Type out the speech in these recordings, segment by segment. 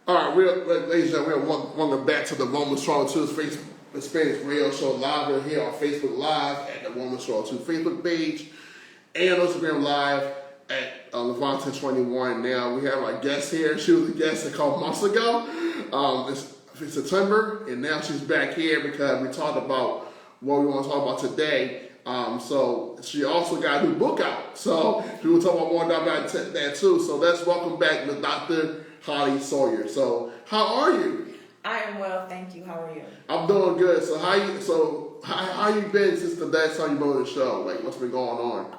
All right, ladies and gentlemen, welcome back to the Woman Strong 2's Facebook Spanish radio show live. We're here on Facebook Live at the Woman Strong 2 Facebook page and Instagram Live at Levante21. Now, we have our guest here. She was a guest a couple months ago. It's September, and now she's back here because we talked about what we want to talk about today. So she also got a new book out. So we will talk about more about that too. So let's welcome back Ms. Dr. Holly Sawyer. So how are you? I am well, thank you. How are you? I'm doing good. So how you been since the last time you been on the show? Like what's been going on?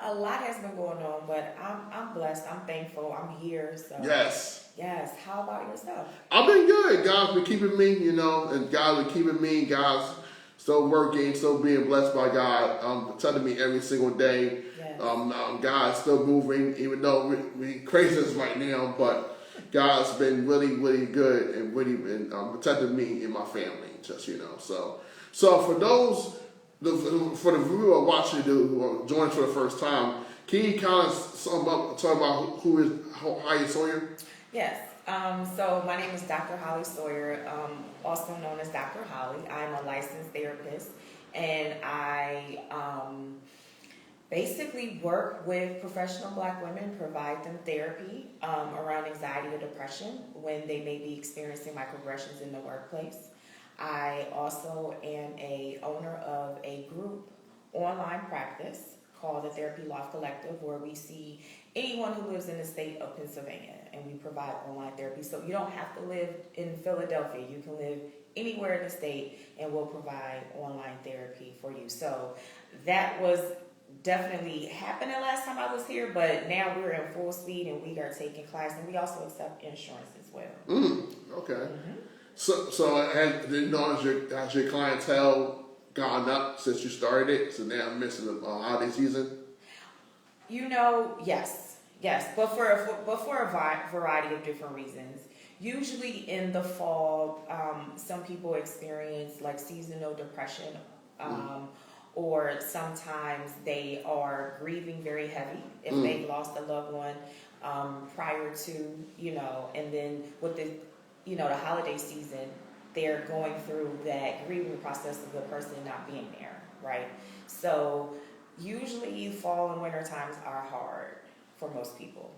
A lot has been going on, but I'm blessed. I'm thankful. I'm here. So Yes. Yes. How about yourself? I've been good. God's been keeping me, and God's been keeping me. God's still working, still being blessed by God, touching me every single day. Yes. God's still moving, even though we craziness right now, but God's been really, really good and really been protecting me and my family, So for those, for the viewer watching who are joining for the first time, can you kind of talk about who is Holly Sawyer? Yes. So my name is Dr. Holly Sawyer, also known as Dr. Holly. I'm a licensed therapist, and I basically work with professional Black women, provide them therapy around anxiety or depression when they may be experiencing microaggressions in the workplace. I also am a owner of a group online practice called the Therapy Loft Collective, where we see anyone who lives in the state of Pennsylvania, and we provide online therapy. So you don't have to live in Philadelphia. You can live anywhere in the state, and we'll provide online therapy for you. So that was definitely happening last time I was here, but now we're in full speed, and we are taking classes, and we also accept insurance as well. Okay. Mm-hmm. So has your clientele gone up since you started it? So now I'm missing the holiday season. Yes, but for a variety of different reasons. Usually in the fall, some people experience like seasonal depression, or sometimes they are grieving very heavy if they've lost a loved one prior to, and then with the holiday season, they're going through that grieving process of the person not being there, right? So usually fall and winter times are hard for most people.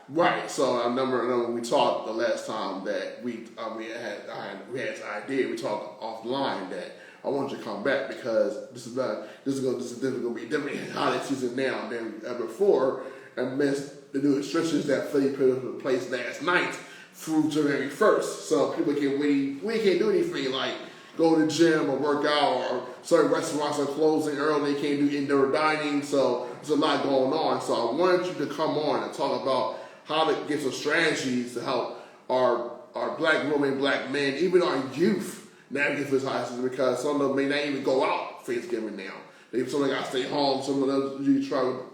Right. So I remember we talked the last time that we had this idea. We talked offline that I want you to come back because this is going to be different holiday season now than ever before, and miss the new restrictions that Philly put into place last night through January 1st. So people we can't do anything like go to the gym or work out, or certain restaurants are closing early, they can't do indoor dining, so there's a lot going on. So I wanted you to come on and talk about how to get some strategies to help our Black women, Black men, even our youth navigate this high season, because some of them may not even go out Thanksgiving now. Some of them got to stay home, some of them you travel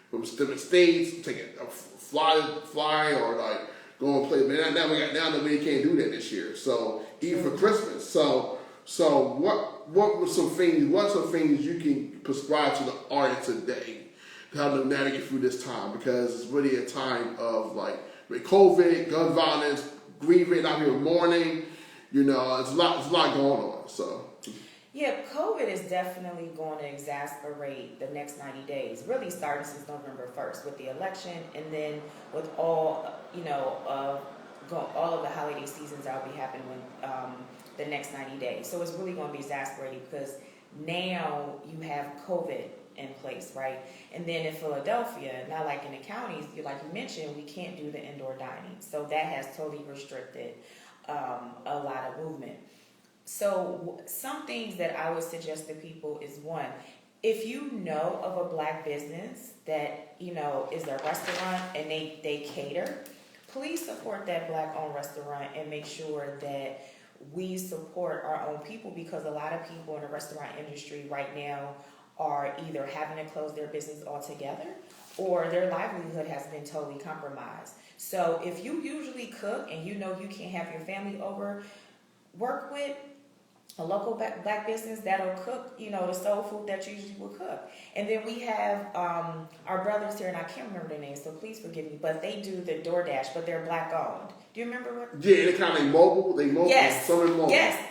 from different states, take a fly or like go and play. But now that we can't do that this year. So even for Christmas. So what were some things? What are some things you can prescribe to the audience today to help them navigate through this time? Because it's really a time of like with COVID, gun violence, grieving, out here mourning. It's a lot going on. So. Yeah, COVID is definitely going to exacerbate the next 90 days, really starting since November 1st with the election, and then with all of the holiday seasons that will be happening the next 90 days. So it's really going to be exacerbating because now you have COVID in place, right? And then in Philadelphia, not like in the counties, like you mentioned, we can't do the indoor dining. So that has totally restricted a lot of movement. So some things that I would suggest to people is, one, if you know of a Black business that, is a restaurant and they cater, please support that Black-owned restaurant and make sure that we support our own people, because a lot of people in the restaurant industry right now are either having to close their business altogether or their livelihood has been totally compromised. So if you usually cook and you can't have your family over, work with a local black business that'll cook, the soul food that you usually would cook. And then we have our brothers here, and I can't remember their names, so please forgive me, but they do the DoorDash, but they're black owned. Do you remember what? Yeah, they kind of mobile. They mobile. Yes. Some are mobile. Yes.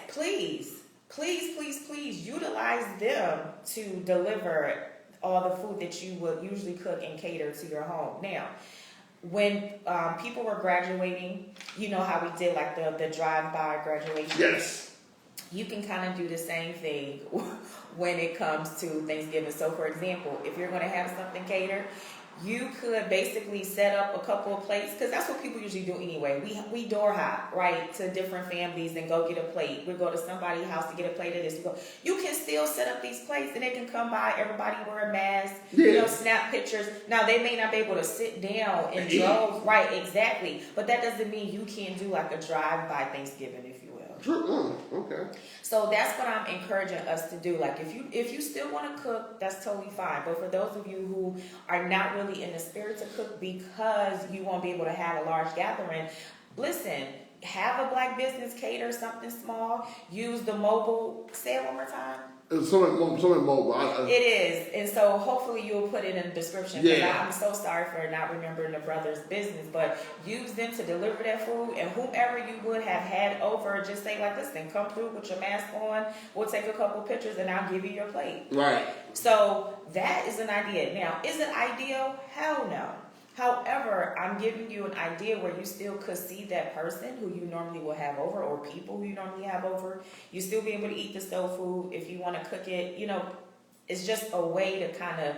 Please utilize them to deliver all the food that you would usually cook and cater to your home. Now, when people were graduating, you know how we did like the drive-by graduation? Yes. You can kind of do the same thing when it comes to Thanksgiving. So, for example, if you're going to have something catered, you could basically set up a couple of plates, because that's what people usually do anyway. We door hop, right, to different families and go get a plate. We go to somebody's house to get a plate of this. You can still set up these plates, and they can come by. Everybody wear a mask, snap pictures. Now, they may not be able to sit down in droves, right, exactly. But that doesn't mean you can't do like a drive-by Thanksgiving, if you will. Sure. Okay. So that's what I'm encouraging us to do. Like if you still want to cook, that's totally fine. But for those of you who are not really in the spirit to cook because you won't be able to have a large gathering, listen, have a black business cater something small. Use the mobile. Say it one more time. Something mobile. It is. And so hopefully you'll put it in the description. Yeah. I'm so sorry for not remembering the brother's business, but use them to deliver that food, and whomever you would have had over, just say like, listen, come through with your mask on. We'll take a couple pictures and I'll give you your plate. Right. So that is an idea. Now, is it ideal? Hell no. However, I'm giving you an idea where you still could see that person who you normally will have over, or people who you normally have over. You still be able to eat the soul food if you want to cook it. It's just a way to kind of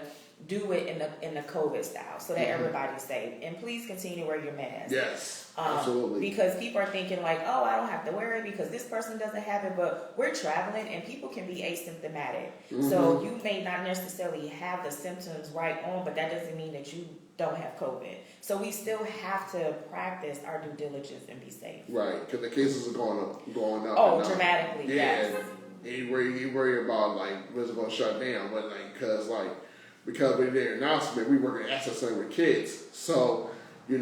do it in the COVID style, so that everybody's safe. And please continue to wear your mask. Yes, absolutely. Because people are thinking like, oh, I don't have to wear it because this person doesn't have it. But we're traveling, and people can be asymptomatic. So you may not necessarily have the symptoms right on, but that doesn't mean that you don't have COVID. So we still have to practice our due diligence and be safe. Right, because the cases are going up. Oh, dramatically. Yeah. Yes. You worry about like when's it going to shut down, but because we did an announcement, we work at access center with kids. So I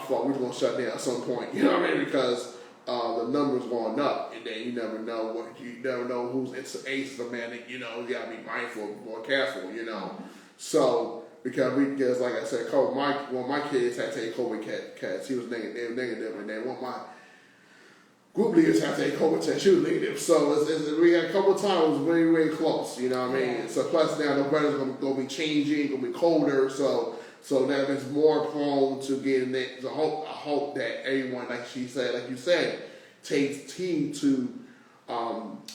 thought we were going to shut down at some point. You know what I mean? Because the numbers going up, and then you never know who's asymptomatic. You got to be mindful, more careful. So. Because like I said, one of my kids had to take COVID test. He was negative, and then one of my group leaders had to take COVID test. She was negative. So we had a couple of times. It was very, very close. You know what I mean? Yeah. So plus now the weather's going to be changing, going to be colder. So that is more prone to getting it. So I hope that everyone, like you said, takes heed to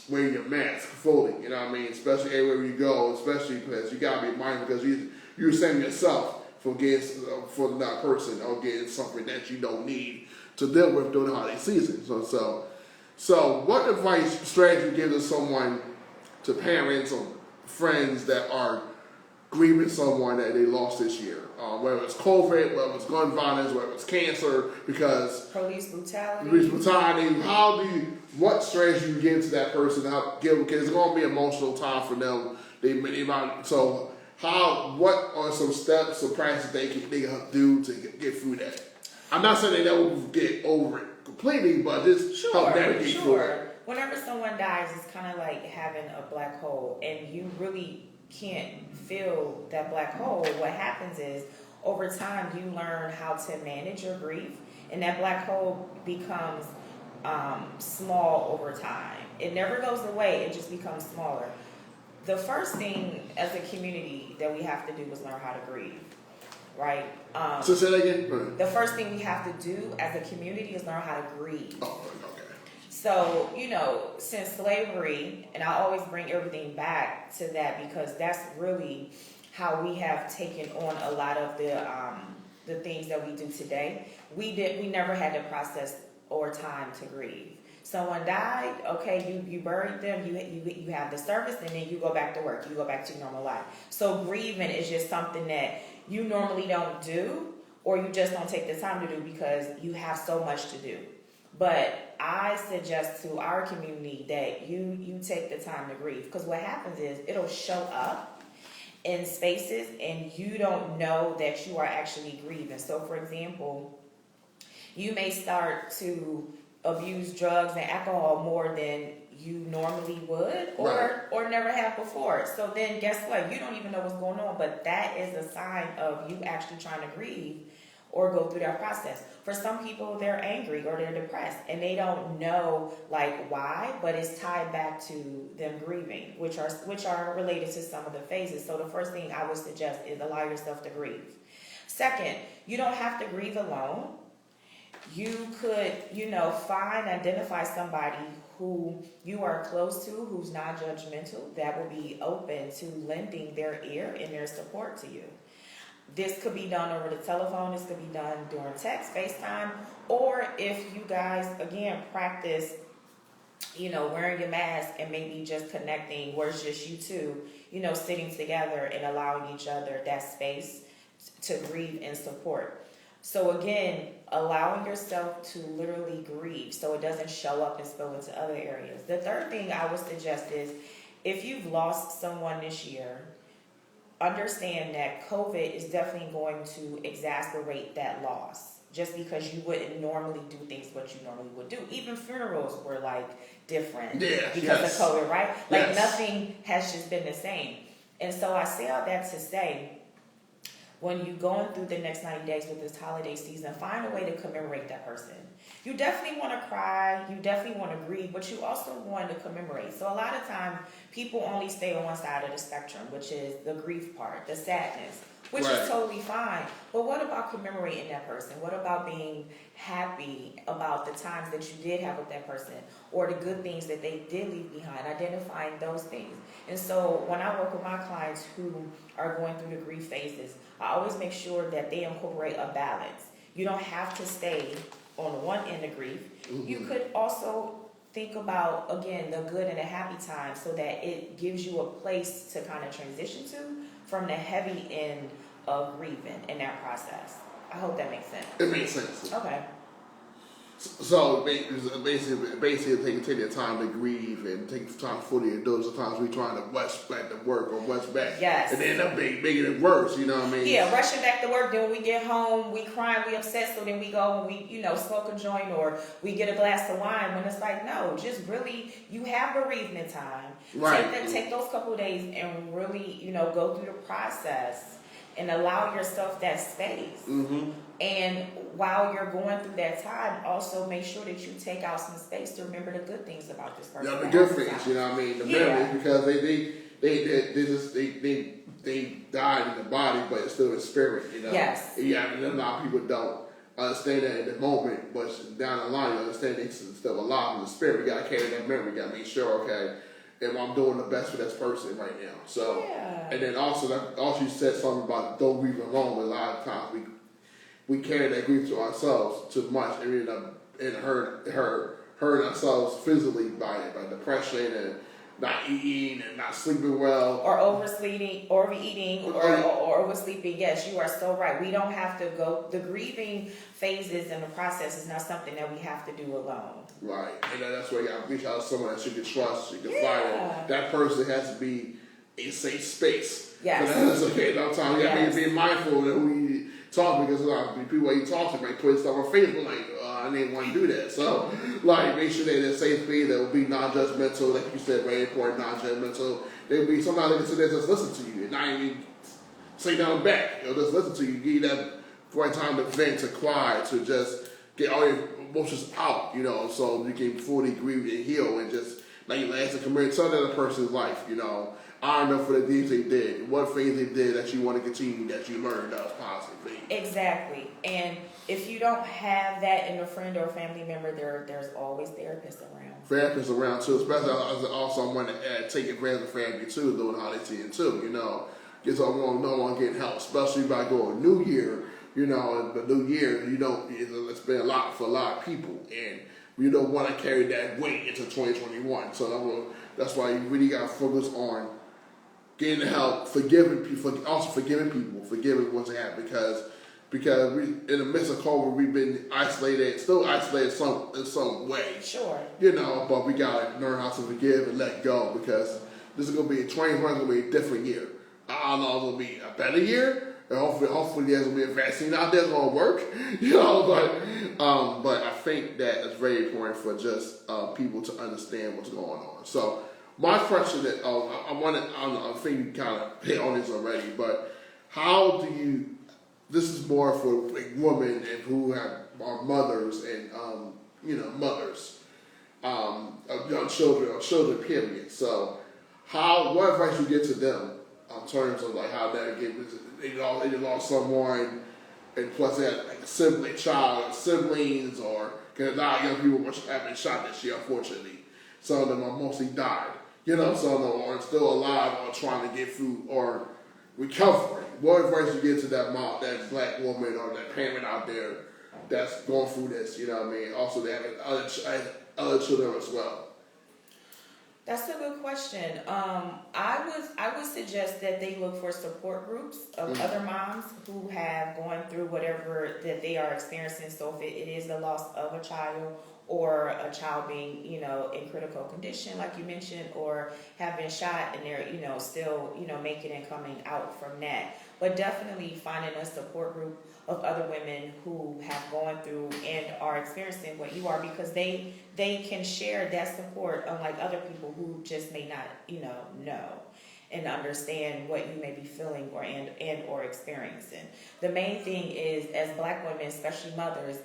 wearing your mask fully. You know what I mean? Especially everywhere you go. Especially because you got to be mindful, because you're saving yourself for that person or getting something that you don't need to deal with during the holiday season. So what advice, strategy give to someone, to parents or friends that are grieving someone that they lost this year? Whether it's COVID, whether it's gun violence, whether it's cancer, because police brutality. What strategy you give to that person? Because it's going to be an emotional time for them. What are some steps or practices they can do to get through that? I'm not saying they will get over it completely, but just help navigate through it. Whenever someone dies, it's kind of like having a black hole, and you really can't fill that black hole. What happens is, over time, you learn how to manage your grief, and that black hole becomes small over time. It never goes away, it just becomes smaller. The first thing as a community that we have to do is learn how to grieve, right? So say that again? The first thing we have to do as a community is learn how to grieve. Oh, okay. So, since slavery, and I always bring everything back to that because that's really how we have taken on a lot of the things that we do today. We never had the process or time to grieve. Someone died, okay, you buried them, you have the service, and then you go back to work, you go back to your normal life. So grieving is just something that you normally don't do, or you just don't take the time to do because you have so much to do. But I suggest to our community that you take the time to grieve, because what happens is it'll show up in spaces and you don't know that you are actually grieving. So for example, you may start to abuse drugs and alcohol more than you normally would or never have before. So then guess what? You don't even know what's going on, but that is a sign of you actually trying to grieve or go through that process. For some people, they're angry or they're depressed and they don't know like why, but it's tied back to them grieving, which are related to some of the phases. So the first thing I would suggest is allow yourself to grieve. Second, you don't have to grieve alone. You could, identify somebody who you are close to, who's not judgmental, that will be open to lending their ear and their support to you. This could be done over the telephone. This could be done during text, FaceTime, or if you guys, again, practice, wearing your mask and maybe just connecting where it's just you two, sitting together and allowing each other that space to grieve and support. So again, allowing yourself to literally grieve so it doesn't show up and spill into other areas. The third thing I would suggest is if you've lost someone this year, understand that COVID is definitely going to exacerbate that loss just because you wouldn't normally do things what you normally would do. Even funerals were like different because of COVID, right? Like nothing has just been the same. And so I say all that to say, when you're going through the next 90 days with this holiday season, find a way to commemorate that person. You definitely want to cry, you definitely want to grieve, but you also want to commemorate. So a lot of time, people only stay on one side of the spectrum, which is the grief part, the sadness, which is totally fine. But what about commemorating that person? What about being happy about the times that you did have with that person or the good things that they did leave behind, identifying those things? And so when I work with my clients who are going through the grief phases, I always make sure that they incorporate a balance. You don't have to stay on the one end of grief. Mm-hmm. You could also think about, again, the good and the happy times so that it gives you a place to kind of transition to from the heavy end of grieving in that process. I hope that makes sense. It makes sense. Okay. So basically take your time to grieve and take the time fully endure. Sometimes we trying to rush back to work or rush back. Yes. And then end up making it worse, you know what I mean? Yeah, rushing back to work, then when we get home, we crying, we upset, so then we go and we, smoke a joint or we get a glass of wine when it's like, no, just really, you have bereavement time. Right. Take those couple of days and really, go through the process and allow yourself that space. Mm-hmm. And while you're going through that time, also make sure that you take out some space to remember the good things about this person. Yeah, the good things, you know what I mean? The memories, because they died in the body, but it's still in spirit, Yes. Yeah, and a lot of people don't understand that in the moment, but down the line, you understand they still alive in the spirit. We gotta carry that memory. We gotta make sure, okay, if I'm doing the best for this person right now. So, and then also you said something about don't grieve alone. A lot of times we carry that grief to ourselves too much, and we end up hurting ourselves physically by depression and not eating and not sleeping well, or overeating, or oversleeping. Yes, you are so right. We don't have to go. The grieving phases and the process is not something that we have to do alone. Right, and that's where you got to reach out to someone that you can trust, you can find. That person has to be a safe space. Yes, that's okay. Sometimes you have to be mindful that who you talk, because a lot of people you talk to might put stuff on Facebook like, I didn't want to do that. So, make sure they're in a safe space that will be non-judgmental, like you said, very important, non-judgmental. They'll be sometimes they can sit there and just listen to you and not even say nothing back. Just listen to you, give you that right time to vent, to cry, to just get all your emotions out, so you can fully grieve and heal and just as a committed to another person's life, honor them for the things they did, what things they did that you want to continue, that you learned that was positive. Exactly. And if you don't have that in a friend or a family member, there's always therapists around. Therapists around too, especially also I want to take advantage of family too, during the holiday season too, because I want no one getting help, especially if I go a new year, the new year, it's been a lot for a lot of people, and we don't want to carry that weight into 2021. So that's why you really got to focus on getting help, forgiving people, forgiving what's happened, because we, in the midst of COVID, we've been still isolated in some way. Sure. But we gotta learn how to forgive and let go, because this is gonna be 2021 is gonna be a different year. I don't know if it'll be a better year And hopefully there's gonna be a vaccine out there that's gonna work, but I think that it's very important for just people to understand what's going on. So my question that I think you kind of hit on this already, but how do you? This is more for like women and who are mothers and mothers of young children or children period. So what advice you get to them in terms of like how they lost someone, and plus they had like a child, siblings, or because a lot of young people have been shot this year, unfortunately. Some of them are mostly died. Some of them are still alive or trying to get food or recovering. What advice you get to that mom, that black woman or that parent out there that's going through this? You know what I mean? Also, they have other children as well. That's a good question. I would suggest that they look for support groups of other moms who have gone through whatever that they are experiencing. So if it is the loss of a child or a child being, in critical condition, like you mentioned, or have been shot and they're, still, making and coming out from that. But definitely finding a support group of other women who have gone through and are experiencing what you are, because they can share that support, unlike other people who just may not, know and understand what you may be feeling or experiencing. The main thing is, as black women, especially mothers,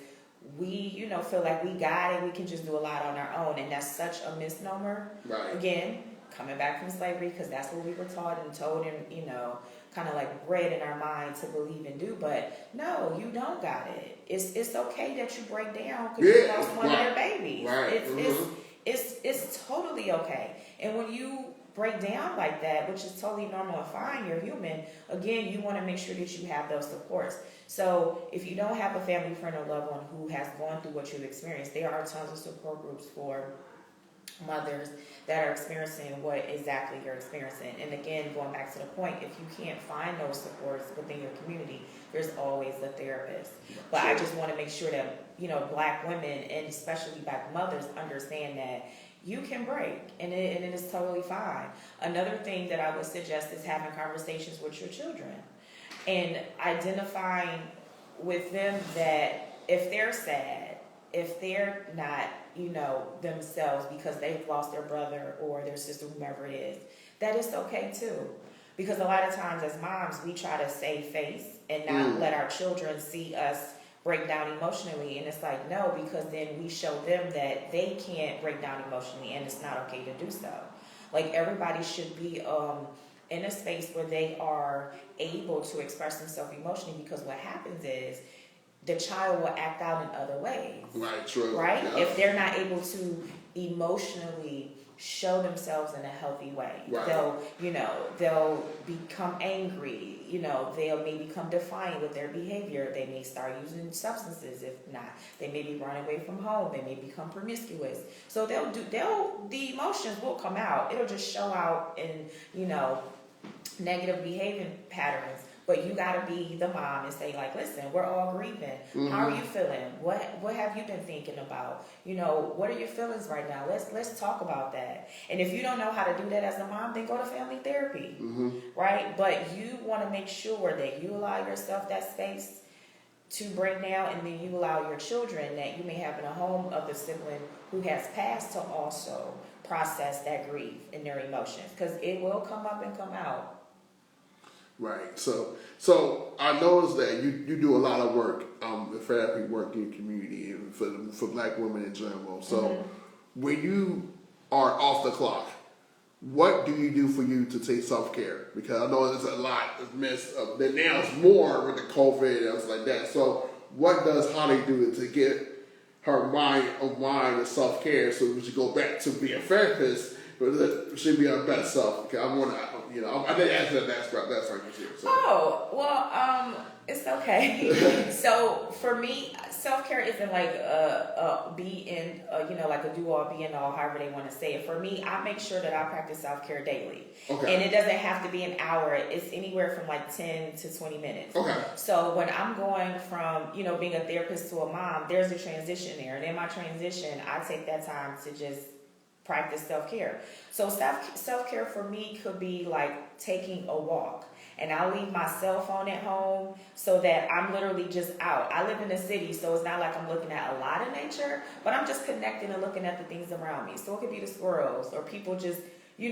we, feel like we got it, we can just do a lot on our own, and that's such a misnomer. Right. Again, coming back from slavery, because that's what we were taught and told and, kind of like bred in our mind to believe and do. But no, you don't got it. It's okay that you break down because you lost one of your babies. Right. It's totally okay. And when you break down like that, which is totally normal and fine, you're human, again, you want to make sure that you have those supports. So if you don't have a family friend or loved one who has gone through what you've experienced, there are tons of support groups for mothers that are experiencing what exactly you're experiencing. And again, going back to the point, if you can't find those supports within your community, there's always a therapist. But I just want to make sure that, black women and especially black mothers understand that you can break and it is totally fine. Another thing that I would suggest is having conversations with your children and identifying with them that if they're sad, if they're not, themselves because they've lost their brother or their sister, whomever it is, that it's okay too. Because a lot of times as moms, we try to save face and not let our children see us break down emotionally. And it's like, no, because then we show them that they can't break down emotionally and it's not okay to do so. Like everybody should be in a space where they are able to express themselves emotionally, because what happens is the child will act out in other ways. Right, true. Right? Yeah. If they're not able to emotionally show themselves in a healthy way. Right. They'll become angry, they'll maybe become defiant with their behavior. They may start using substances. If not, they may be running away from home. They may become promiscuous. So the emotions will come out. It'll just show out in, negative behavior patterns. But you gotta be the mom and say, like, listen, we're all grieving. Mm-hmm. How are you feeling? What have you been thinking about? What are your feelings right now? Let's talk about that. And if you don't know how to do that as a mom, then go to family therapy, right? But you want to make sure that you allow yourself that space to break down, and then you allow your children that you may have in a home of the sibling who has passed to also process that grief and their emotions, because it will come up and come out. Right. So I noticed that you do a lot of work, the therapy work in your community and for black women in general. So when you are off the clock, what do you do for you to take self-care? Because I know there's a lot of missed. Now it's more with the COVID and stuff like that. So what does Holly do to get her mind and self-care so when she go back to be a therapist, she'll be her best self? Because I didn't ask that last time you here. So. Oh, well, it's okay. So for me, self-care isn't like like a do-all, be-in-all, however they want to say it. For me, I make sure that I practice self-care daily. Okay. And it doesn't have to be an hour. It's anywhere from like 10 to 20 minutes. Okay. So when I'm going from, being a therapist to a mom, there's a transition there. And in my transition, I take that time to just practice self-care. So self-care for me could be like taking a walk. and I leave my cell phone at home so that I'm literally just out. I live in the city, so it's not like I'm looking at a lot of nature, but I'm just connecting and looking at the things around me. So it could be the squirrels or people just,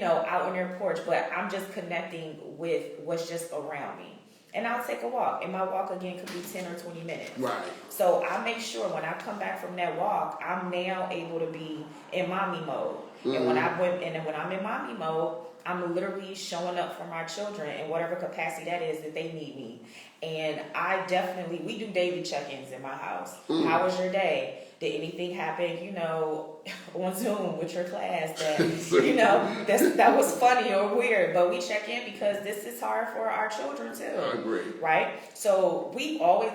out on their porch, but I'm just connecting with what's just around me. And I'll take a walk, and my walk again could be 10 or 20 minutes. Right. So I make sure when I come back from that walk, I'm now able to be in mommy mode. Mm-hmm. And when I'm in mommy mode, I'm literally showing up for my children in whatever capacity that is that they need me. And we do daily check-ins in my house. Mm. How was your day? Did anything happen, on Zoom with your class that was funny or weird? But we check in because this is hard for our children too. I agree. Right? So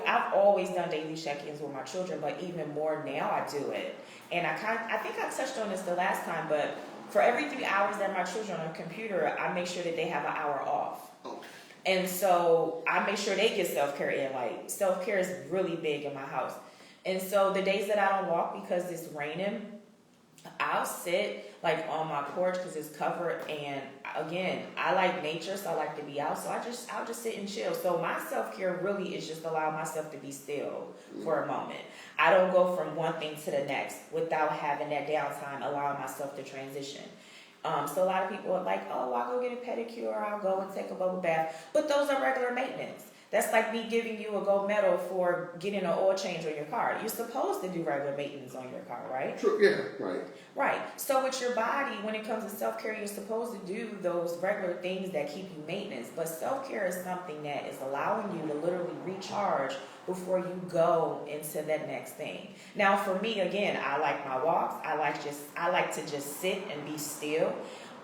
I've always done daily check-ins with my children, but even more now I do it. And I think I touched on this the last time, but for every 3 hours that my children are on a computer, I make sure that they have an hour off. Okay. And so I make sure they get self-care in. Like, self-care is really big in my house. And so the days that I don't walk because it's raining, I'll sit like on my porch because it's covered. And again, I like nature, so I like to be out. So I'll just sit and chill. So my self-care really is just allow myself to be still for a moment. I don't go from one thing to the next without having that downtime, allowing myself to transition. So a lot of people are like, oh, I'll go get a pedicure, or I'll go and take a bubble bath. But those are regular maintenance. That's like me giving you a gold medal for getting an oil change on your car. You're supposed to do regular maintenance on your car, right? True, yeah, right. Right. So with your body, when it comes to self-care, you're supposed to do those regular things that keep you maintenance. But self-care is something that is allowing you to literally recharge before you go into that next thing. Now, for me, again, I like my walks. I like to just sit and be still.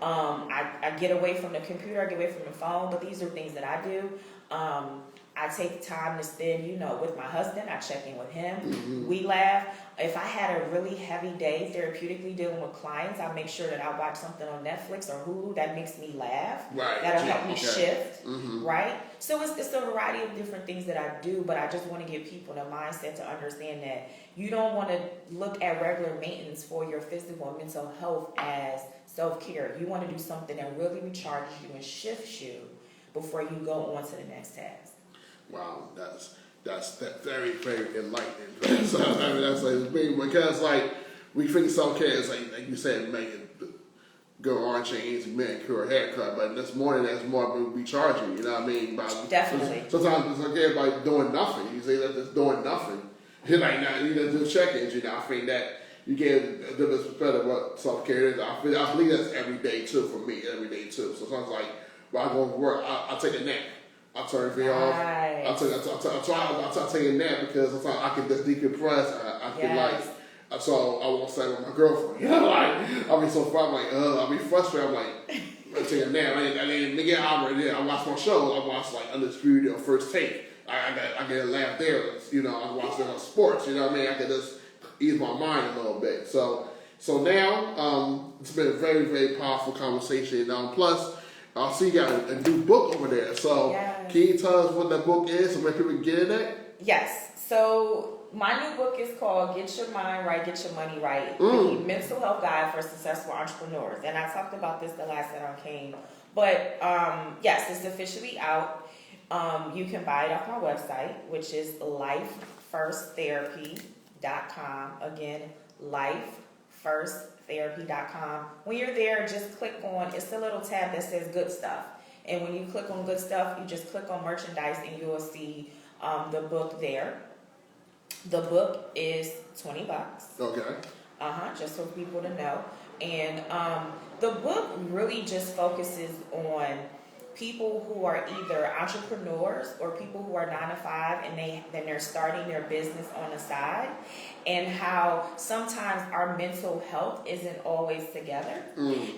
I get away from the computer. I get away from the phone. But these are things that I do. I take time to spend, with my husband. I check in with him. Mm-hmm. We laugh. If I had a really heavy day therapeutically dealing with clients, I make sure that I watch something on Netflix or Hulu that makes me laugh. Right. That'll help me shift. Mm-hmm. Right? So it's a variety of different things that I do, but I just want to give people the mindset to understand that you don't want to look at regular maintenance for your physical and mental health as self-care. You want to do something that really recharges you and shifts you before you go on to the next task. Wow, that's very, very enlightening. So that's like big because we think self-care is like you said, making go orange change, manicure, haircut, but this morning that's more recharging. You know what I mean? Definitely. Sometimes it's okay by doing nothing. You say that just doing nothing. You're like now you do check-ins. I think that you get a difference better what self-care is. I believe that's every day too for me. Every day too. So sometimes when I go to work, I take a nap. I turn everything off. I take a nap because sometimes I can just decompress. I can so I won't say with my girlfriend. I'll be so far. I'll be frustrated. I'm like, I take a nap. I didn't get out right there. I watch my show. I watch Undisputed or First Take. I get a laugh there. I watch sports. You know what I mean? I can just ease my mind a little bit. So now it's been a very, very powerful conversation. Plus. I see you got a new book over there. So Can you tell us what that book is so many people can get in it? Yes. So my new book is called Get Your Mind Right, Get Your Money Right, the Mental Health Guide for Successful Entrepreneurs. And I talked about this the last time I came. But yes, it's officially out. You can buy it off my website, which is lifefirstTherapy.com. Again, lifefirstTherapy.com. When you're there, just click on, it's a little tab that says good stuff. And when you click on good stuff, you just click on merchandise and you will see the book there. The book is $20. Okay. Just for people to know. And the book really just focuses on people who are either entrepreneurs or people who are 9 to 5 and they're starting their business on the side, and how sometimes our mental health isn't always together.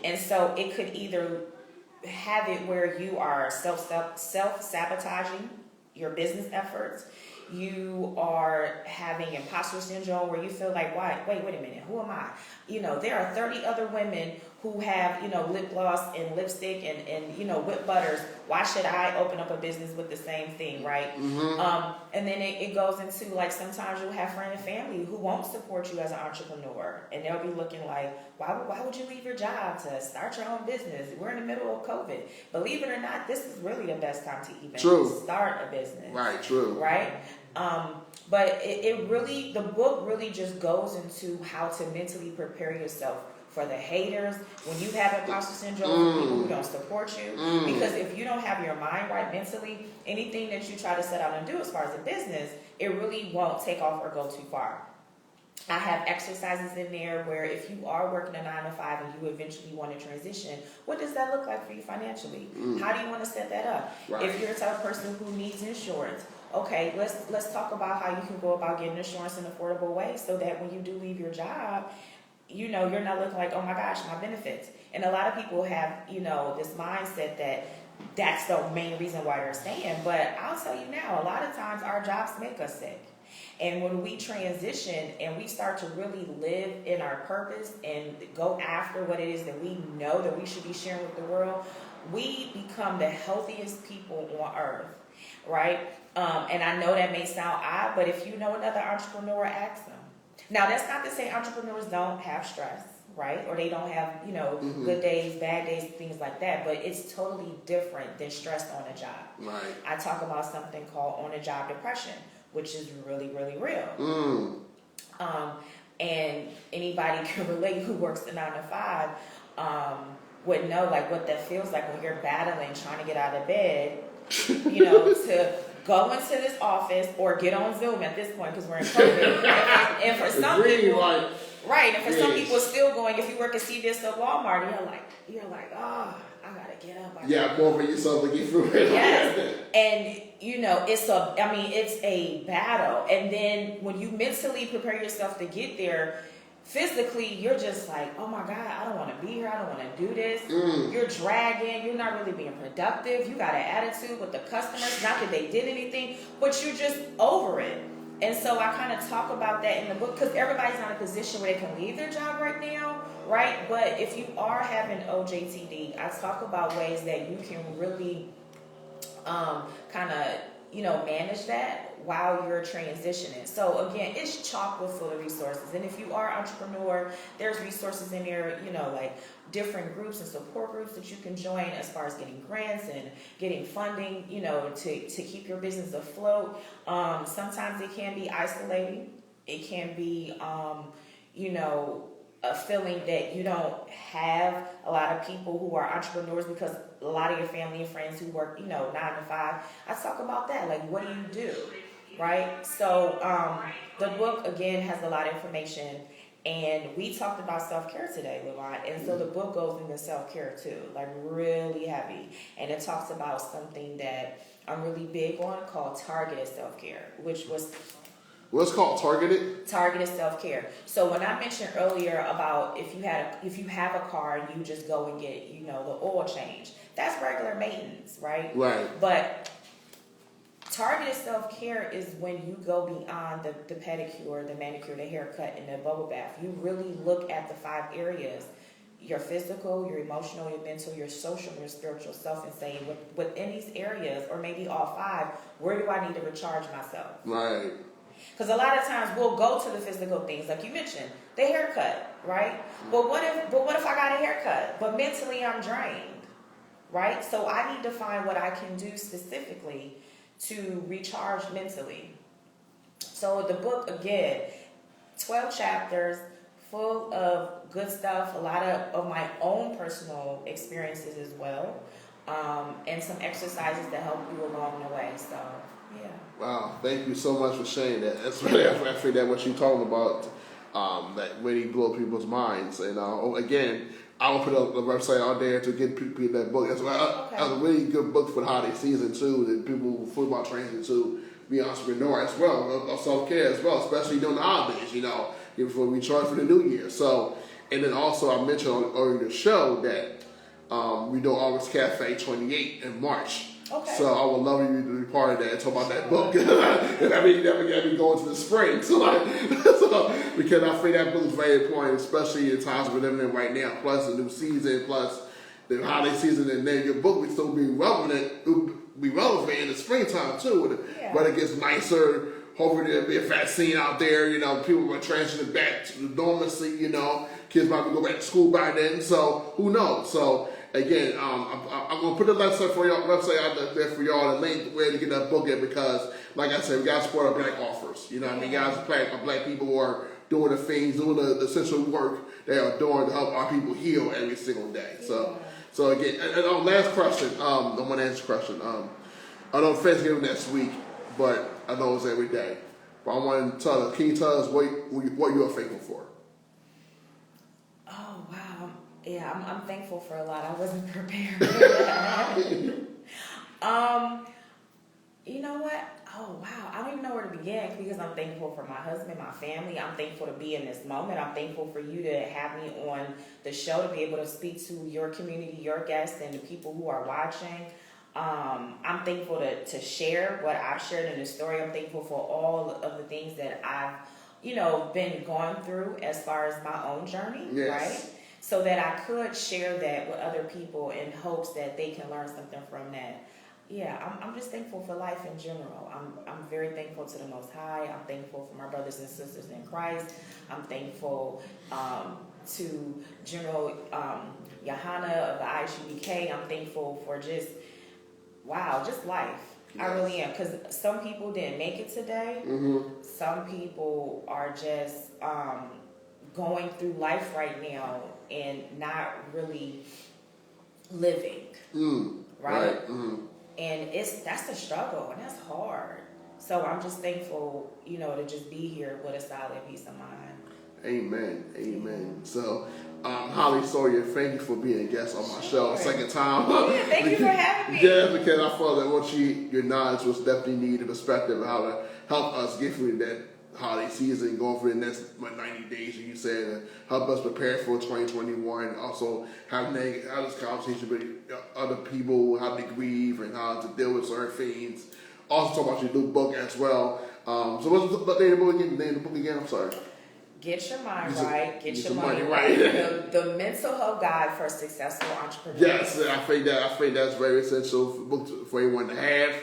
And so it could either have it where you are self-sabotaging your business efforts. you are having imposter syndrome where you feel like, wait a minute, who am I? There are 30 other women who have, lip gloss and lipstick and whip butters. Why should I open up a business with the same thing, right? Mm-hmm. And then it goes into, like, sometimes you'll have friends and family who won't support you as an entrepreneur. And they'll be looking like, why would you leave your job to start your own business? We're in the middle of COVID. Believe it or not, this is really the best time to even start a business. Right, true. Right? But it really, the book really just goes into how to mentally prepare yourself for the haters, when you have imposter syndrome, for people who don't support you. Because if you don't have your mind right mentally, anything that you try to set out and do as far as a business, it really won't take off or go too far. I have exercises in there where if you are working a 9 to 5 and you eventually want to transition, what does that look like for you financially? How do you want to set that up? Right. If you're the type of person who needs insurance, okay, let's talk about how you can go about getting insurance in an affordable way so that when you do leave your job, you're not looking like, oh my gosh, my benefits. And a lot of people have, this mindset that that's the main reason why they're staying. But I'll tell you now, a lot of times our jobs make us sick. And when we transition and we start to really live in our purpose and go after what it is that we know that we should be sharing with the world, we become the healthiest people on earth, right? And I know that may sound odd, but if you know another entrepreneur, ask them. Now, that's not to say entrepreneurs don't have stress, right? Or they don't have, good days, bad days, things like that. But it's totally different than stress on a job. Right. I talk about something called on-the-job depression, which is really, really real. And anybody can relate who works the 9 to 5 would know, like, what that feels like when you're battling, trying to get out of bed, to go into this office or get on Zoom at this point because we're in COVID. And for some people, right? And for some people, it's still going. If you work at CVS or Walmart, you're like, oh, I gotta get up. More for yourself to get through it. Yes, and it's a battle. And then when you mentally prepare yourself to get there, physically, you're just like, oh my God, I don't want to be here. I don't want to do this. You're dragging. You're not really being productive. You got an attitude with the customers. Not that they did anything, but you're just over it. And so I kind of talk about that in the book because everybody's not in a position where they can leave their job right now, right? But if you are having OJTD, I talk about ways that you can really manage that while you're transitioning. So again, it's chock full of resources. And if you are an entrepreneur, there's resources in there, like different groups and support groups that you can join as far as getting grants and getting funding, to keep your business afloat. Sometimes it can be isolating. It can be, a feeling that you don't have a lot of people who are entrepreneurs because a lot of your family and friends who work, 9 to 5. I talk about that. Like, what do you do? Right? So the book, again, has a lot of information. And we talked about self-care today, Levon. And so the book goes into self-care, too, like really heavy. And it talks about something that I'm really big on called targeted self-care, which was... What's called targeted? Targeted self-care. So when I mentioned earlier about if you have a car and you just go and get, the oil change, that's regular maintenance, right? Right. But targeted self-care is when you go beyond the pedicure, the manicure, the haircut, and the bubble bath. You really look at the 5 areas: your physical, your emotional, your mental, your social, and your spiritual self, and say, within these areas, or maybe all 5, where do I need to recharge myself? Right. Because a lot of times we'll go to the physical things, like you mentioned, the haircut, right? But what if I got a haircut, but mentally I'm drained, right? So I need to find what I can do specifically to recharge mentally. So the book, again, 12 chapters, full of good stuff, a lot of my own personal experiences as well, and some exercises to help you along the way. So, yeah. Wow, thank you so much for sharing that. That's really, I figured that what you're talking about, that really blow people's minds. And again, I will put up the website out there to get people that book. That's a really good book for the holiday season too. That people football training to be an entrepreneur as well, of self-care as well, especially during the holidays. Before we charge for the new year. So, and then also I mentioned earlier in the show that we do August Cafe 28 in March. Okay. So I would love you to be part of that and talk about that book. And I mean, never get me going to the spring. So, because I think that book is very important, especially in times we're living in right now. Plus the new season, plus the holiday season, and then your book will still be relevant. In the springtime too. Yeah. But it gets nicer. Hopefully there'll be a vaccine out there. People will transition back to the dormancy. Kids might go back to school by then. So who knows? So. Again, I'm going to put the website out there for y'all, the link where to get that book at, because, like I said, we got to support our black authors. You know what I mean? Guys, black people who are doing the things, doing the essential work they are doing to help our people heal every single day. So again, and last question, I'm going to answer the question. I know Thanksgiving next week, but I know it's every day. But I want to tell us, can you tell us what you are thankful for? Oh, wow. Yeah, I'm thankful for a lot. I wasn't prepared for that. You know what? Oh, wow. I don't even know where to begin, because I'm thankful for my husband, my family. I'm thankful to be in this moment. I'm thankful for you to have me on the show, to be able to speak to your community, your guests, and the people who are watching. I'm thankful to share what I've shared in the story. I'm thankful for all of the things that I've, been going through as far as my own journey, right? So that I could share that with other people in hopes that they can learn something from that. Yeah, I'm just thankful for life in general. I'm very thankful to the Most High. I'm thankful for my brothers and sisters in Christ. I'm thankful to General Johanna of the IGBK. I'm thankful for just life. Yes. I really am, because some people didn't make it today. Mm-hmm. Some people are just going through life right now and not really living, right? Mm-hmm. And that's a struggle, and that's hard. So I'm just thankful, to just be here with a solid peace of mind. Amen. So, Holly Sawyer, thank you for being a guest on my show, second time. Yeah, thank you for having me. Yeah, because I felt that what your knowledge was definitely needed, perspective of how to help us get through that holiday season, going for the next 90 days, you said, help us prepare for 2021. Also, have this conversation with other people, how to grieve and how to deal with certain things. Also, talk about your new book as well. So, what's the name of the book again? I'm sorry. Get your mind right. Get your money right. The mental health guide for successful entrepreneurs. Yes, I think that's very essential for everyone to have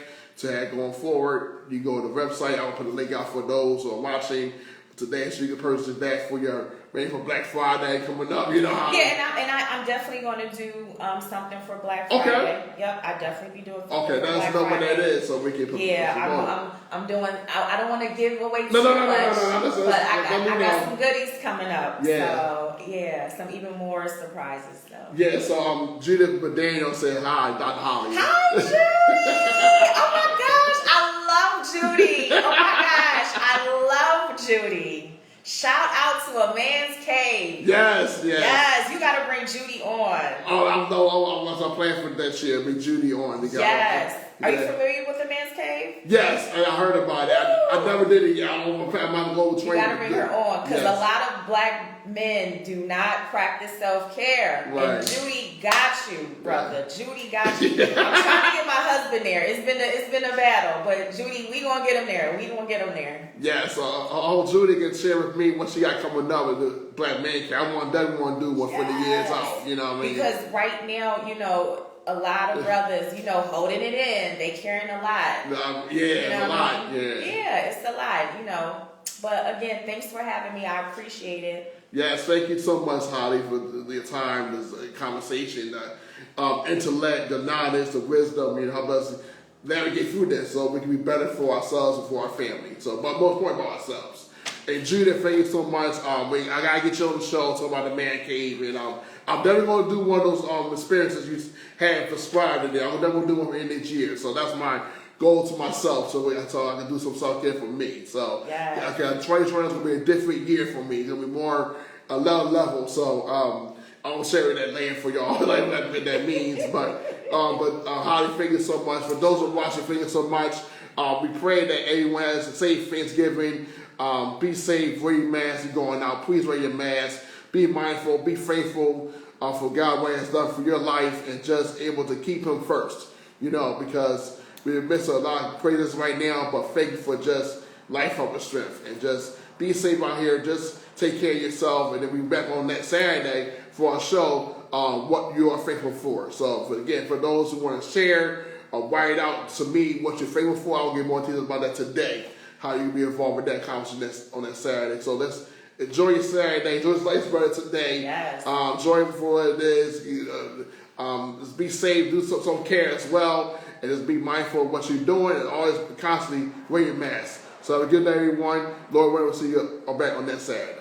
going forward. You go to the website. I'll put a link out for those who are watching today, so you can purchase that for Black Friday coming up. I'm definitely going to do something for Black Friday. Okay. Yep, I definitely be doing. Okay, that's know what that is, so we can put. Yeah, I'm doing. I don't want to give away too much. No. But I got some goodies coming up. Yeah. So some even more surprises though. Yeah. So Judith Badano said hi, Dr. Holly. Hi, Judy. Oh my gosh, I love Judy. Oh my gosh, I love Judy. Shout out to A Man's Cave. Yes. You got to bring Judy on. I'm planning for that year. Bring Judy on. Yes. Are you familiar with A Man's Cave? Yes, I heard about it. I never did it yet. I'm going to go with You got to bring her on, because a lot of black men do not practice self-care. Right. And Judy got you, brother. Judy got you. I'm trying to get my husband there. It's been a battle, but Judy, we gonna get him there. Yeah, so Judy can share with me what she got coming up with the Black Man Cave. I definitely want to do one for the years out. You know what I mean? Because right now, a lot of brothers, holding it in. They carrying a lot. It's a lot. Yeah, it's a lot, But again, thanks for having me. I appreciate it. Yes, thank you so much, Holly, for the time, this conversation, the intellect, the knowledge, the wisdom, help us navigate through this so we can be better for ourselves and for our family. So, but most important about ourselves. And Judith, thank you so much. I gotta get you on the show, talk about the Man Cave, and I'm definitely gonna do one of those experiences you have prescribed in there. I'm definitely gonna do one in this year. So that's my goal to myself, so I can do some self-care for me. So, 2020 is gonna be a different year for me. It's gonna be more another level. So, I'll share that land for y'all, like what that means. But Holly, thank you so much. For those who are watching, thank you so much. We pray that everyone has a safe Thanksgiving. Be safe, wear your mask, you're going out. Please wear your mask. Be mindful, be faithful for God, what He has done for your life, and just able to keep Him first. because we're in the midst of a lot of craziness right now, but thank you for just life, health, and strength. And just be safe out here. Just take care of yourself. And then we'll be back on next Saturday for our show, what you are thankful for. So, for those who want to share or write out to me what you're thankful for, I'll get more details about that today, how you can be involved with that conversation on that Saturday. So let's enjoy your Saturday. Enjoy this Life Brother today. Yes. Enjoy it for what it is. Just be safe. Do some care as well. And just be mindful of what you're doing. And always constantly wear your mask. So have a good day, everyone. Lord willing, we'll see you back on that Saturday.